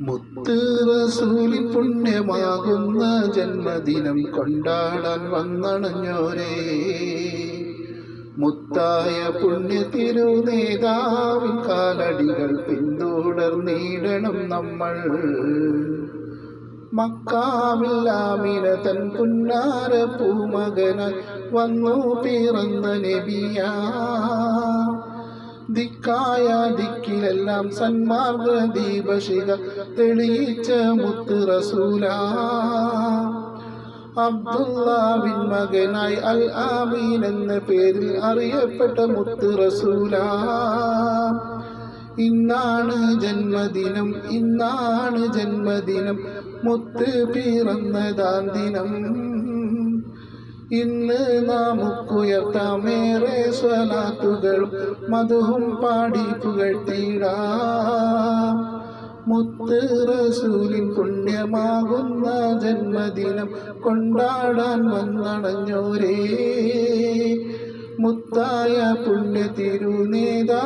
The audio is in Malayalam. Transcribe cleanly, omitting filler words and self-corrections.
മുത്ത് റസൂലിൻ പുണ്യമാകുന്ന ജന്മദിനം കൊണ്ടാടാൻ വന്നണഞ്ഞോരേ, മുത്തായ പുണ്യ തിരുനേതാവിൻ കാലടികൾ പിന്തുടർന്നിടണം നമ്മൾ. മക്കാവിൽ ആമിന തൻ പുന്നാര പൂമകനായി വന്നു പിറന്ന നബിയാ, ദിക്കായ ദിക്കിലെല്ലാം സന്മാർഗ ദീപശിഖ തെളിയിച്ച മുത്ത് റസൂലാ. അബ്ദുല്ലാവിൻ മകനായി അൽ ആമീൻ എന്ന പേരിൽ അറിയപ്പെട്ട മുത്ത് റസൂലാ. ഇന്നാണ് ജന്മദിനം, ഇന്നാണ് ജന്മദിനം, മുത്ത് പിറന്നതാം ദിനം. ഇന്ന് നമുക്കുയർത്താമേറെ സ്വലാത്തുകളും മധുഹും പാടി പുകഴ്ത്തിടാം. മുത്ത് റസൂലിൻ പുണ്യമാകുന്ന ജന്മദിനം കൊണ്ടാടാൻ വന്നണഞ്ഞോരേ, മുത്തായ പുണ്യ തിരുനേതാ.